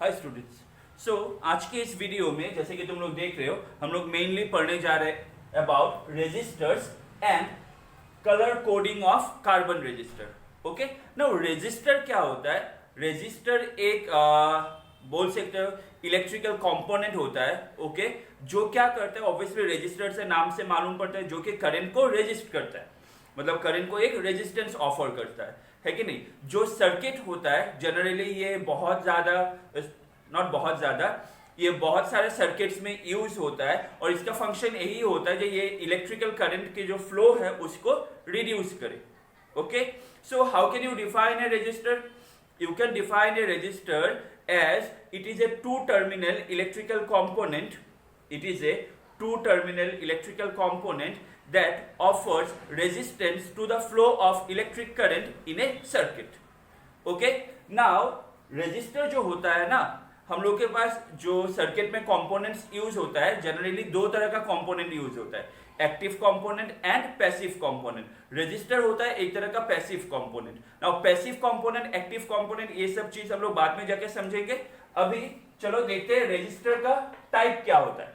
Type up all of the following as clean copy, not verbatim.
Hi students. आज के इस वीडियो में जैसे कि तुम लोग देख रहे हो हम लोग मेनली पढ़ने जा रहे हैं about resistors and colour coding of carbon resistor. Okay, now resistor क्या होता है? रेजिस्टर एक बोल सकते हो इलेक्ट्रिकल कंपोनेंट होता है। ओके, जो क्या करता है, ऑब्वियसली रेजिस्टर से नाम से मालूम पड़ता है, जो कि करंट को रेजिस्ट करता है, मतलब करंट को एक रेजिस्टेंस ऑफर करता है कि नहीं। जो सर्किट होता है जनरली ये बहुत ज्यादा, नॉट बहुत ज्यादा, ये बहुत सारे सर्किट्स में यूज होता है और इसका फंक्शन यही होता है कि ये इलेक्ट्रिकल करंट के जो फ्लो है उसको रिड्यूस करे। Okay, so how can you define a resistor? You can define a resistor as it is a two-terminal electrical component. It is a two-terminal electrical component that offers resistance to the flow of electric current in a circuit. Okay? Now, resistor जो होता है ना, हम लोग के पास जो circuit में components use होता है, जनरली दो तरह का कंपोनेंट यूज होता है, active component and passive component. Resistor होता है एक तरह का passive component. Now passive component, active component, ये सब चीज हम लोग बाद में जाके समझेंगे। अभी चलो देखते हैं रेजिस्टर का टाइप क्या होता है।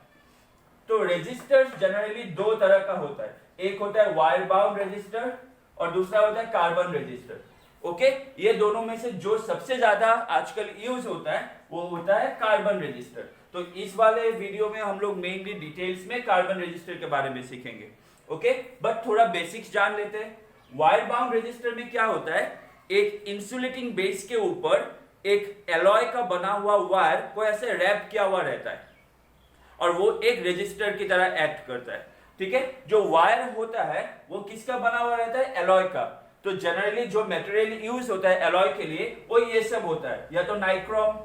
तो रेजिस्टर जनरली दो तरह का होता है, एक होता है वायर बाउंड रेजिस्टर और दूसरा होता है कार्बन रेजिस्टर। ओके, ये दोनों में से जो सबसे ज्यादा आजकल यूज होता है वो होता है कार्बन रेजिस्टर। तो इस वाले वीडियो में हम लोग मेनली डिटेल्स में कार्बन रेजिस्टर के बारे में सीखेंगे। ओके, बट थोड़ा बेसिक्स जान लेते हैं। वायर बाउंड रेजिस्टर में क्या होता है, एक इंसुलेटिंग बेस के ऊपर एक एलॉय का बना हुआ वायर को ऐसे रैप किया हुआ रहता है और वो एक रेजिस्टर की तरह एक्ट करता है। ठीक है, जो वायर होता है वो किसका बना हुआ रहता है? एलॉय का। तो जनरली जो मटेरियल यूज होता है एलॉय के लिए वो ये सब होता है, या तो नाइक्रोम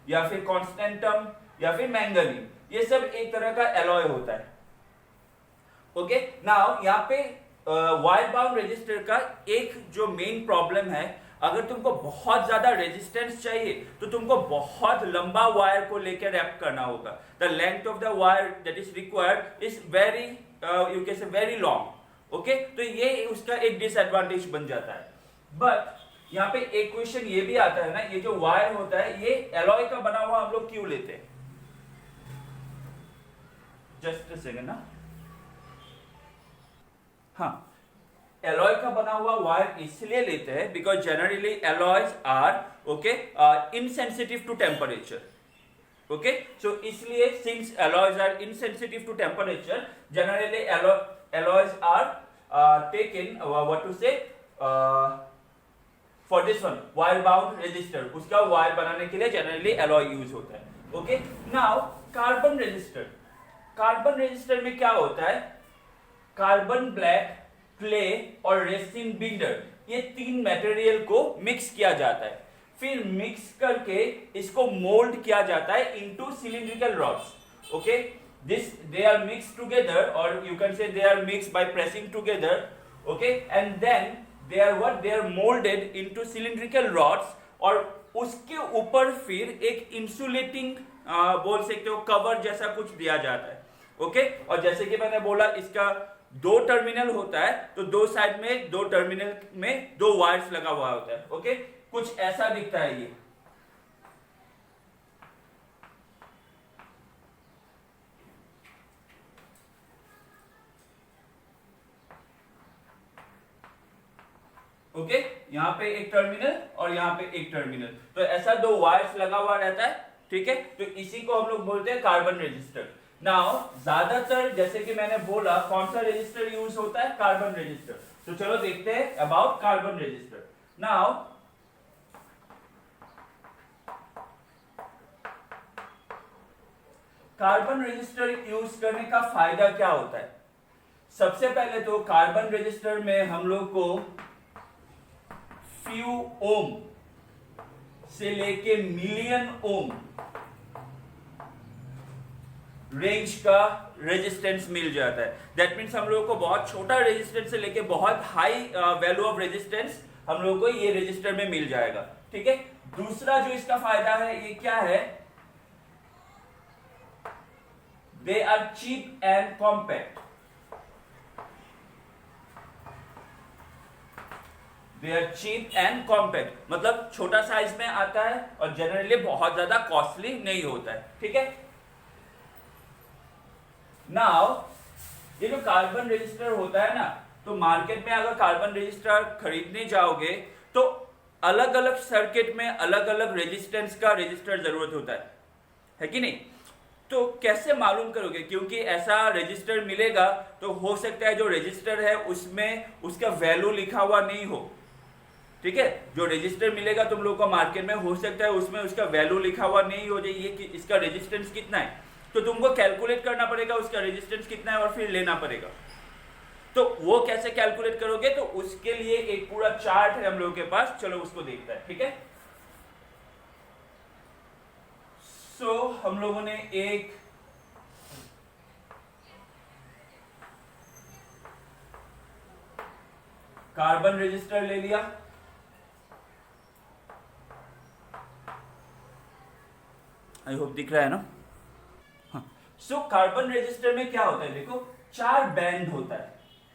या फिर कॉन्स्टेंटम या फिर मैंगनीज, ये सब एक तरह का एलॉय होता है। ओके, नाउ यहाँ पे वायर बाउंड रेजिस्टर का एक जो मेन प्रॉब्लम है, अगर तुमको बहुत ज्यादा रेजिस्टेंस चाहिए तो तुमको बहुत लंबा वायर को लेकर रैप करना होगा। The length of the wire that is required is very you can say very long. Okay, तो ये उसका एक डिसएडवांटेज बन जाता है। बट यहाँ पे एक क्वेश्चन ये भी आता है ना, ये जो वायर होता है ये एलॉय का बना हुआ हम लोग क्यों लेते हैं? जस्ट अ सेकंड ना, हाँ, एलॉय का बना हुआ वायर इसलिए लेते हैं because generally alloys are okay insensitive to temperature. Okay, so इसलिए since alloys are insensitive to temperature, generally alloys are taken what to say for this one wire bound resistor, उसका wire बनाने के लिए generally alloy use होता है। Okay, now carbon resistor. Carbon resistor में क्या होता है, कार्बन ब्लैक, क्ले और रेसिन बिंडर, ये तीन मटेरियल को मिक्स किया जाता है, फिर मिक्स करके इसको मोल्ड किया जाता है into cylindrical rods. Okay, this they are mixed together, or you can say they are mixed by pressing together. Okay, and then they are what, they are molded into cylindrical rods और उसके ऊपर फिर एक insulating बोल सकते हो cover जैसा कुछ दिया जाता है। ओके, और जैसे कि मैंने बोला इसका दो टर्मिनल होता है, तो दो साइड में दो टर्मिनल में दो वायर्स लगा हुआ होता है। ओके, कुछ ऐसा दिखता है ये। ओके, यहाँ पे एक टर्मिनल और यहाँ पे एक टर्मिनल, तो ऐसा दो वायर्स लगा हुआ रहता है। ठीक है, तो इसी को हम लोग बोलते हैं कार्बन रेजिस्टर। नाउ ज्यादातर जैसे कि मैंने बोला कौन सा रेजिस्टर यूज होता है? Carbon resistor. तो चलो देखते हैं about carbon resistor. Now carbon resistor use करने का फायदा क्या होता है? सबसे पहले तो कार्बन रेजिस्टर में हम लोग को फ्यू ओम से लेके मिलियन ओम रेंज का रेजिस्टेंस मिल जाता है। दैट मीन्स हम लोगों को बहुत छोटा रेजिस्टेंस से लेके बहुत हाई वैल्यू ऑफ रेजिस्टेंस हम लोगों को ये रेजिस्टर में मिल जाएगा। ठीक है, दूसरा जो इसका फायदा है ये क्या है, they are cheap and compact. They are cheap and compact, मतलब छोटा साइज में आता है और जनरली बहुत ज्यादा कॉस्टली नहीं होता है, ठीक है। नाउ ये जो कार्बन रजिस्टर होता है ना, तो मार्केट में अगर कार्बन रजिस्टर खरीदने जाओगे तो अलग अलग सर्किट में अलग अलग रेजिस्टेंस का रजिस्टर जरूरत होता है कि नहीं। तो कैसे मालूम करोगे, क्योंकि ऐसा रजिस्टर मिलेगा तो हो सकता है जो रजिस्टर है उसमें उसका वैल्यू लिखा हुआ नहीं हो, ठीक है। जो रजिस्टर मिलेगा तुम लोग को मार्केट में हो सकता है उसमें उसका वैल्यू लिखा हुआ नहीं हो, ये कि इसका रेजिस्टेंस कितना है, तो तुमको कैलकुलेट करना पड़ेगा उसका रेजिस्टेंस कितना है और फिर लेना पड़ेगा। तो वो कैसे कैलकुलेट करोगे, तो उसके लिए एक पूरा चार्ट है हम लोगों के पास, चलो उसको देखते हैं, ठीक है। सो हम लोगों ने एक कार्बन रजिस्टर ले लिया, आई होप दिख रहा है ना। सो कार्बन रजिस्टर में क्या होता है, देखो 4 बैंड होता है,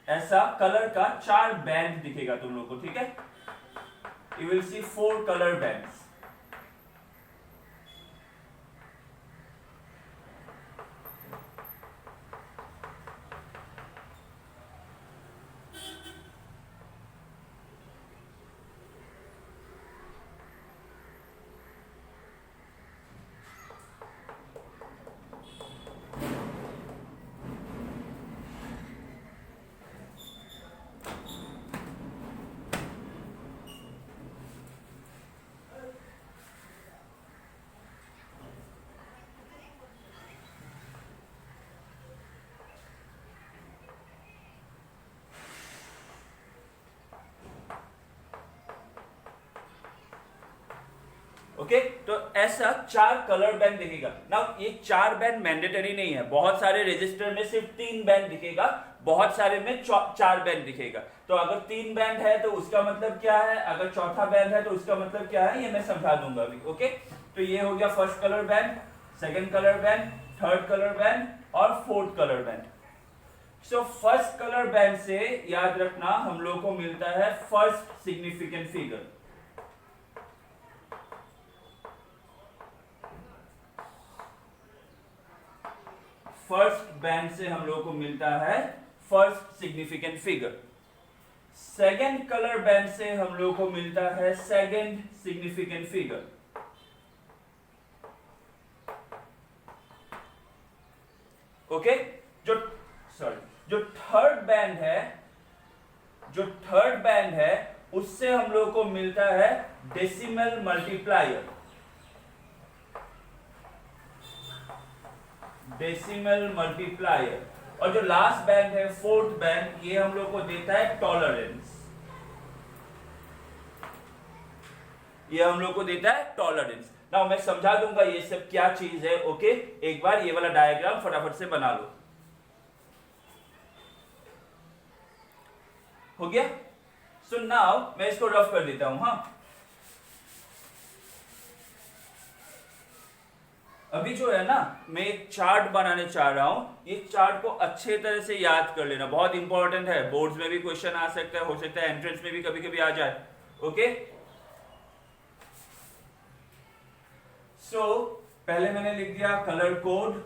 ऐसा कलर का 4 बैंड दिखेगा तुम लोग को, ठीक है। You will see 4 colour bands. Okay तो ऐसा 4 कलर बैंड दिखेगा ना। ये 4 बैंड मैंडेटरी नहीं है, बहुत सारे रजिस्टर में सिर्फ 3 बैंड दिखेगा, बहुत सारे में 4 बैंड दिखेगा। तो अगर 3 बैंड है तो उसका मतलब क्या है, अगर चौथा बैंड है तो उसका मतलब क्या है, ये मैं समझा दूंगा अभी। ओके तो ये हो गया first colour band, second colour band, third colour band और fourth colour band. So first colour band से याद रखना हम लोग को मिलता है first significant figure. First band से हम लोग को मिलता है first significant figure. Second colour band से हम लोग को मिलता है सेकंड सिग्निफिकेंट फिगर। ओके जो थर्ड बैंड है उससे हम लोग को मिलता है डेसिमल मल्टीप्लायर। और जो लास्ट बैंड है फोर्थ बैंड, ये हम लोग को देता है टॉलरेंस। नाउ मैं समझा दूंगा ये सब क्या चीज है। ओके एक बार ये वाला डायग्राम फटाफट से बना लो। हो गया। सो नाउ मैं इसको रफ कर देता हूं। हाँ अभी जो है ना, मैं एक चार्ट बनाने चाह रहा हूं। ये चार्ट को अच्छे तरह से याद कर लेना, बहुत इंपॉर्टेंट है। बोर्ड्स में भी क्वेश्चन आ सकता है, हो सकता है एंट्रेंस में भी कभी कभी आ जाए। ओके सो पहले मैंने लिख दिया कलर कोड।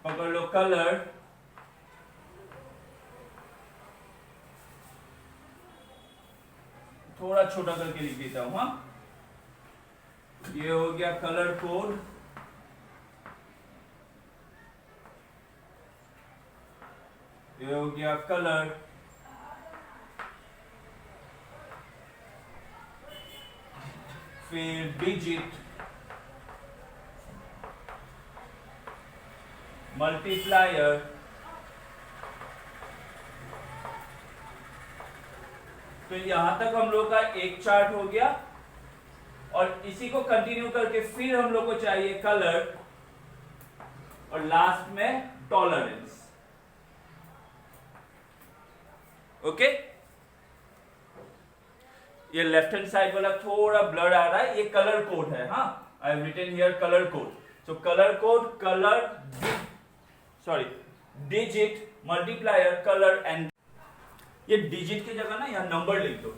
पकड़ लो कलर, थोड़ा छोटा करके लिख देता हूं। हाँ ये हो गया कलर कोड। ये हो गया कलर। फिर डिजिट, मल्टीप्लायर, तो यहां तक हम लोग का एक चार्ट हो गया। और इसी को कंटिन्यू करके फिर हम लोग को चाहिए कलर और लास्ट में टॉलरेंस। ओके ये लेफ्ट हैंड साइड वाला थोड़ा ब्लर आ रहा है, ये कलर कोड है। हाँ I have written here colour code. So colour code, digit, multiplier, colour and, ये डिजिट की जगह ना यहाँ नंबर लिख दो,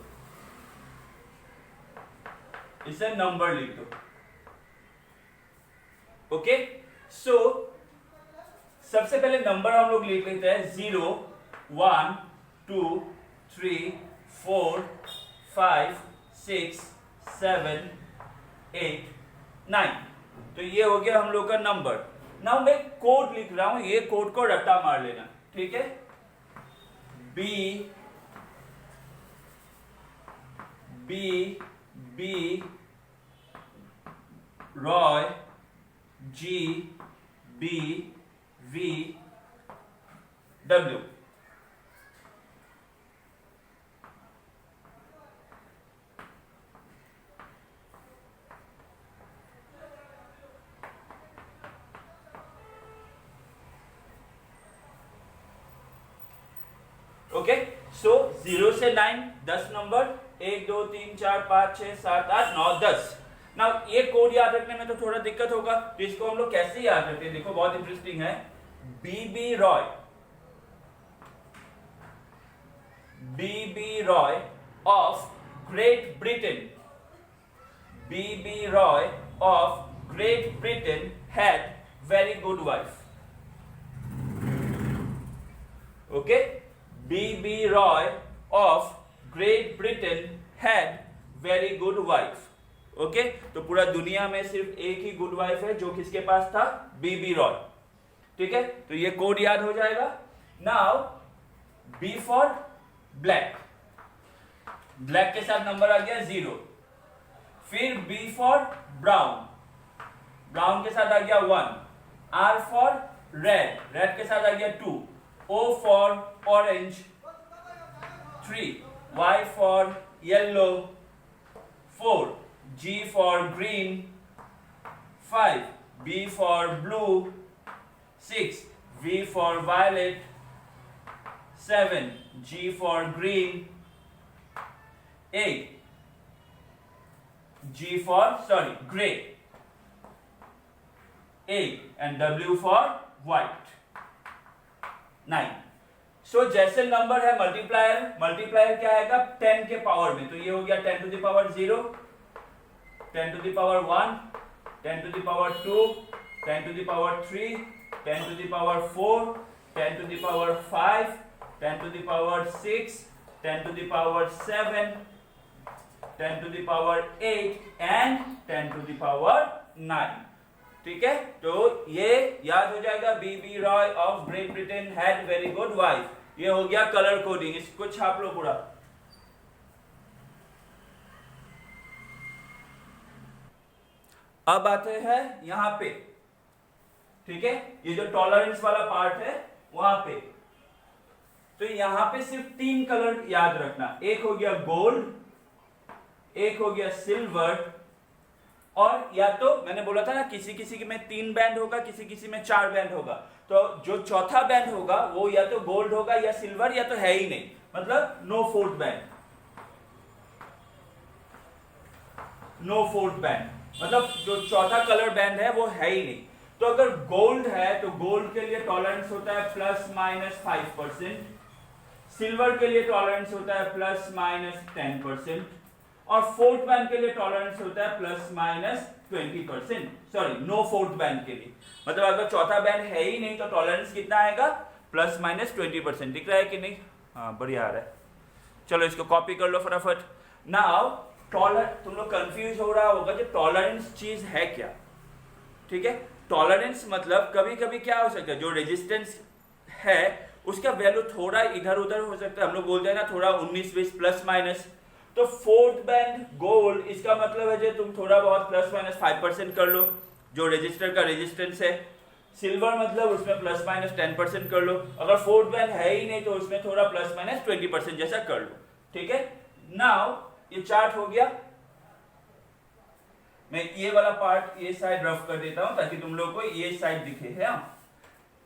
इसे नंबर लिख दो। ओके, सो सबसे पहले नंबर हम लोग लिख लेते हैं 0 1 2 3 4 5 6 7 8 9। तो ये हो गया हम लोग का नंबर। नाउ मैं कोड लिख रहा हूं, ये कोड को रट्टा मार लेना, ठीक है। B B B Roy, G B V W. Okay, so 0 से 9 10 नंबर, 1 2 3 4 5 6 7 8 9 10। नाउ ये कोड याद रखने में तो थोड़ा दिक्कत होगा, तो इसको हम लोग कैसे याद रखते हैं, देखो बहुत इंटरेस्टिंग है। B B Roy of Great Britain, B B Roy of Great Britain had very good wife. Okay, B.B. Roy of Great Britain had very good wife. Okay, तो पूरा दुनिया में सिर्फ एक ही गुड वाइफ है, जो किसके पास था, बीबी रॉय। ठीक है, तो ये कोड याद हो जाएगा। Now B for black, black के साथ नंबर आ गया 0। फिर B फॉर ब्राउन, ब्राउन के साथ आ गया 1। R फॉर रेड, रेड के साथ आ गया 2। O for orange 3, Y for yellow 4, G for green 5, B for blue 6, V for violet 7, G for green 8, gray 8 and W for white 9। सो जैसे number है multiplier, multiplier क्या आएगा 10 के पावर में, तो ये हो गया 10 to the power 0, 10 to the power 1, 10 to the power 2, 10 to the power 3, 10 to the power 4, 10 to the power 5, 10 to the power 6, 10 to the power 7, 10 to the power 8 and 10 to the power 9। ठीक है, तो ये याद हो जाएगा, B B Roy of Great Britain had very good wife. ये हो गया कलर कोडिंग, इसको छाप लो पूरा। अब आते हैं यहां पे, ठीक है, ये जो टॉलरेंस वाला पार्ट है वहां पे, तो यहां पे सिर्फ 3 कलर याद रखना। एक हो गया गोल्ड, एक हो गया सिल्वर, और या तो मैंने बोला था ना किसी किसी में 3 बैंड होगा, किसी किसी में 4 बैंड होगा, तो जो चौथा बैंड होगा वो या तो गोल्ड होगा या सिल्वर, या तो है ही नहीं, मतलब no fourth band, no fourth band, मतलब जो चौथा कलर बैंड है वो है ही नहीं। तो अगर गोल्ड है तो गोल्ड के लिए टॉलरेंस होता है ±5%, सिल्वर के लिए टॉलरेंस होता है ±10%, और फोर्थ बैंड के लिए टॉलरेंस होता है ±20%। सॉरी, नो फोर्थ बैंड के लिए, मतलब अगर चौथा बैंड है ही नहीं तो टॉलरेंस कितना आएगा, ±20%। दिख रहा है कि नहीं? हाँ, बढ़िया आ रहा है। चलो इसको कॉपी कर लो फटाफट। नाउ तुम लोग कंफ्यूज हो रहा होगा कि टॉलरेंस चीज है क्या। ठीक है, टॉलरेंस मतलब कभी कभी क्या हो सकता है, जो रेजिस्टेंस है उसका वैल्यू थोड़ा इधर उधर हो सकता है, हम लोग बोलते हैं ना थोड़ा 19-20 प्लस माइनस। तो फोर्थ बैंड गोल्ड, इसका मतलब है जो तुम थोड़ा बहुत ±5% कर लो, जो रजिस्टर का रेजिस्टेंस है। सिल्वर मतलब उसमें ±10% कर लो। अगर फोर्थ बैंड है ही नहीं तो उसमें थोड़ा ±20% जैसा कर लो। ठीक है, नाउ ये चार्ट हो गया। मैं ये वाला पार्ट ये साइड रफ कर देता हूं ताकि तुम लोग को ये साइड दिखे है।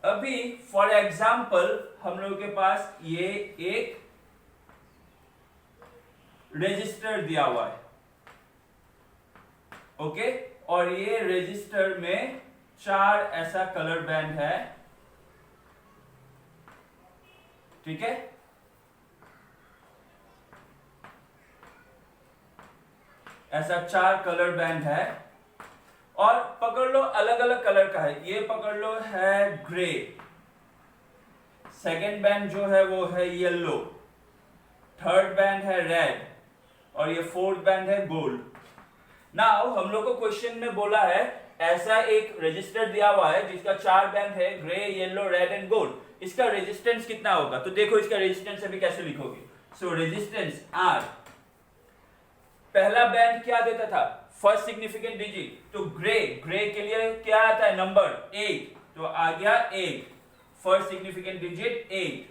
अभी फॉर एग्जाम्पल हम लोग के पास ये एक रजिस्टर दिया हुआ है, ओके, और ये रजिस्टर में 4 ऐसा कलर बैंड है, ठीक है। ऐसा 4 कलर बैंड है और पकड़ लो अलग अलग कलर का है। ये पकड़ लो है ग्रे, सेकेंड बैंड जो है वो है येलो, थर्ड बैंड है रेड और ये फोर्थ बैंड है गोल्ड। नाउ हम लोग को क्वेश्चन में बोला है ऐसा एक रेजिस्टर दिया हुआ है जिसका 4 बैंड है, grey, yellow, red and gold. इसका रेजिस्टेंस कितना होगा? तो देखो इसका रेजिस्टेंस अभी कैसे लिखोगे। सो रेजिस्टेंस आर, पहला बैंड क्या देता था? फर्स्ट सिग्निफिकेंट डिजिट, तो ग्रे के लिए क्या आता है? नंबर 8, तो आ गया 8, फर्स्ट सिग्निफिकेंट डिजिट 8।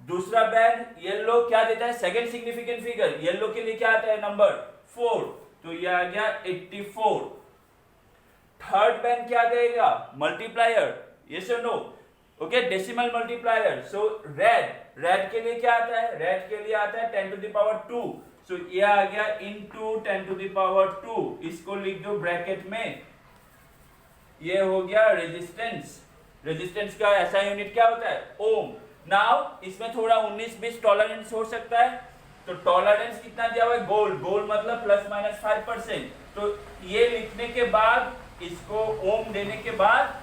दूसरा बैंड येलो क्या देता है? सेकंड सिग्निफिकेंट फिगर, येलो के लिए क्या आता है? नंबर 4, तो ये आ गया 84। थर्ड बैंड क्या देगा? मल्टीप्लायर, यस और no? Okay, decimal multiplier. So red के लिए क्या आता है? रेड के लिए आता है 10 टू द पावर 2, सो ये आ गया इनटू 10 टू द पावर 2। इसको लिख दो ब्रैकेट में, ये हो गया रेजिस्टेंस। रेजिस्टेंस का ऐसा यूनिट क्या होता है? ओम। नाउ इसमें थोड़ा 19-20 टॉलरेंस हो सकता है, तो टॉलरेंस कितना दिया हुआ है? गोल्ड मतलब ±5%। तो ये लिखने के बाद, इसको ओम देने के बाद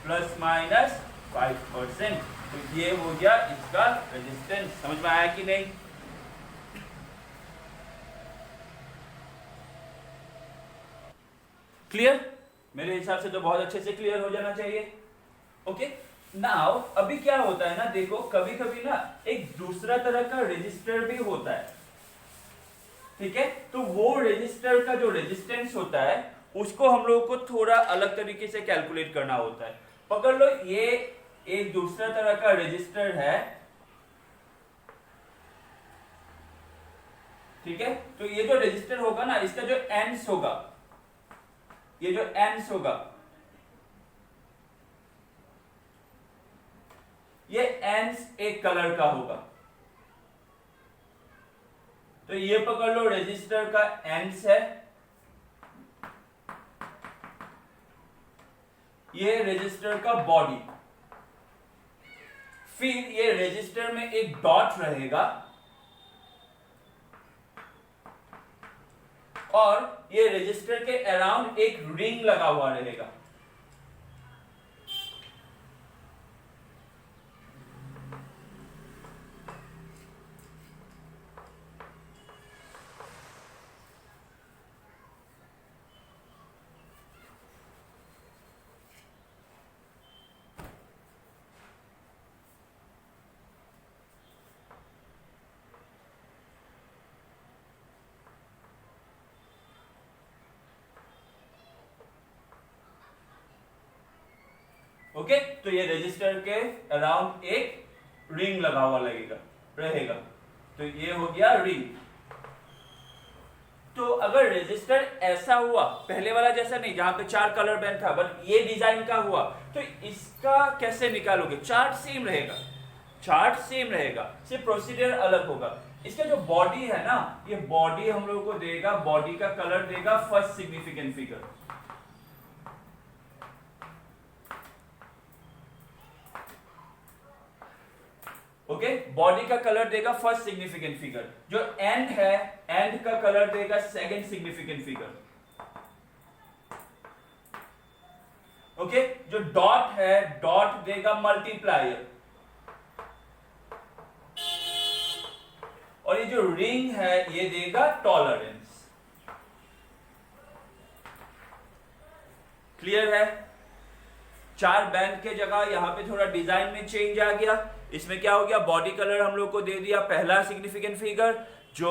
±5%, तो ये हो गया इसका रेजिस्टेंस। समझ में आया कि नहीं? क्लियर? मेरे हिसाब से तो बहुत अच्छे से क्लियर हो जाना चाहिए। ओके, नाउ अभी क्या होता है ना, देखो कभी कभी ना एक दूसरा तरह का रेजिस्टर भी होता है, ठीक है। तो वो रेजिस्टर का जो रेजिस्टेंस होता है उसको हम लोगों को थोड़ा अलग तरीके से कैलकुलेट करना होता है। पकड़ लो ये एक दूसरा तरह का रेजिस्टर है, ठीक है। तो ये जो रेजिस्टर होगा ना, इसका जो एंड्स होगा, ये जो एंड्स होगा, ये एंड्स एक कलर का होगा। तो ये पकड़ लो रेजिस्टर का एंड्स है, ये रेजिस्टर का बॉडी। फिर ये रेजिस्टर में एक डॉट रहेगा और ये रेजिस्टर के अराउंड एक रिंग लगा हुआ रहेगा। ओके, तो ये रेजिस्टर के अराउंड एक रिंग लगा हुआ रहेगा। तो ये हो गया रिंग। तो अगर रेजिस्टर ऐसा हुआ, पहले वाला जैसा नहीं जहां पे 4 कलर बैंड था, बट ये डिजाइन का हुआ, तो इसका कैसे निकालोगे? चार्ट सेम रहेगा, सिर्फ प्रोसीजर अलग होगा। इसका जो बॉडी है ना, ये बॉडी हम लोगों को देगा, बॉडी का कलर देगा first significant figure. Okay, body का कलर देगा फर्स्ट सिग्निफिकेंट फिगर। जो एंड है, एंड का कलर देगा सेकंड सिग्निफिकेंट फिगर। ओके, जो डॉट है, डॉट देगा मल्टीप्लायर। और ये जो रिंग है, ये देगा टॉलरेंस। क्लियर है? 4 बैंड के जगह यहां पे थोड़ा डिजाइन में चेंज आ गया। इसमें क्या हो गया? बॉडी कलर हम लोग को दे दिया पहला सिग्निफिकेंट फिगर, जो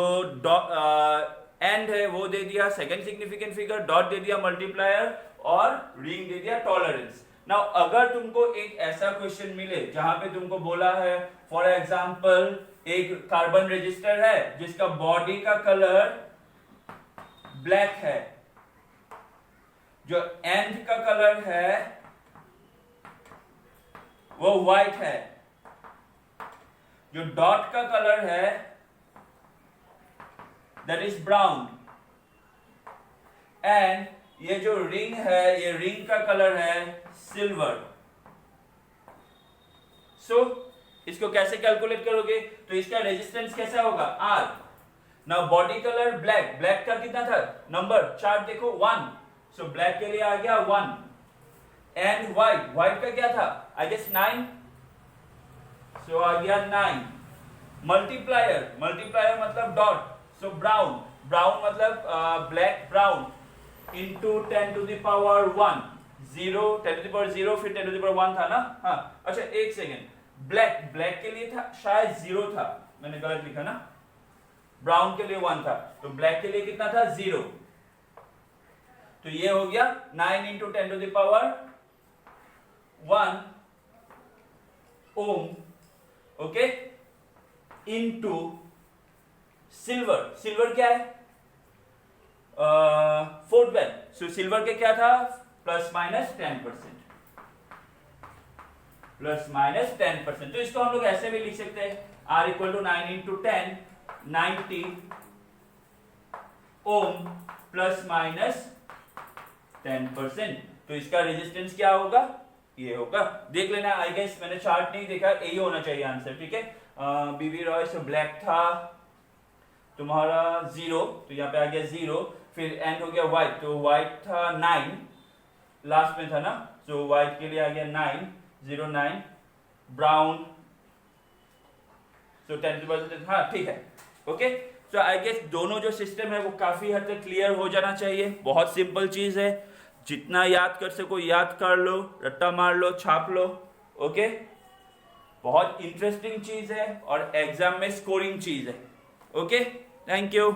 एंड है वो दे दिया सेकंड सिग्निफिकेंट फिगर, डॉट दे दिया मल्टीप्लायर और रिंग दे दिया टॉलरेंस। नाउ अगर तुमको एक ऐसा क्वेश्चन मिले जहां पे तुमको बोला है, फॉर एग्जांपल एक कार्बन रजिस्टर है जिसका बॉडी का कलर ब्लैक है, जो एंड का कलर है वो व्हाइट है, जो डॉट का कलर है दैट इज ब्राउन, एंड ये जो रिंग है, ये रिंग का कलर है सिल्वर। सो इसको कैसे कैलकुलेट करोगे? तो इसका रेजिस्टेंस कैसा होगा? R। Now body colour black, black का कितना था नंबर? चार्ट देखो 1, सो ब्लैक के लिए आ गया 1। एंड व्हाइट, व्हाइट का क्या था? आई गेस 9, सो आ गया 9। मल्टीप्लायर, मल्टीप्लायर मतलब डॉट, सो ब्राउन, ब्राउन मतलब black brown into 10 to the power 1, 0, 10 to the power 0, फिर 10 to the power 1 था ना? हाँ, अच्छा एक सेकेंड, ब्लैक, ब्लैक के लिए था शायद 0 था, मैंने गलत लिखा ना, ब्राउन के लिए 1 था, तो ब्लैक के लिए कितना था? 0। तो ये हो गया 9 into 10 to the power 1 ohm, okay, into silver, silver क्या है? 412, सो सिल्वर के क्या था? Plus minus 10%, plus minus 10%। तो इसको हम लोग ऐसे भी लिख सकते हैं, R equal to 9 into 10, 90 ohm plus minus 10%। तो इसका रेजिस्टेंस क्या होगा? ये होगा, देख लेना। आई गेस मैंने चार्ट नहीं देखा, यही होना चाहिए आंसर, ठीक है। बीबी रॉय से ब्लैक था तुम्हारा 0, तो यहाँ पे आ गया 0, फिर एंड हो गया व्हाइट, तो व्हाइट था 9 लास्ट में था ना, सो व्हाइट के लिए आ गया 9, 0 9, ब्राउन सो 10%, हाँ ठीक है, ओके। सो आई गेस दोनों जो सिस्टम है वो काफी हद तक क्लियर हो जाना चाहिए। बहुत सिंपल चीज है, जितना याद कर सको याद कर लो, रट्टा मार लो, छाप लो, ओके। बहुत इंटरेस्टिंग चीज है और एग्जाम में स्कोरिंग चीज है, ओके। Thank you.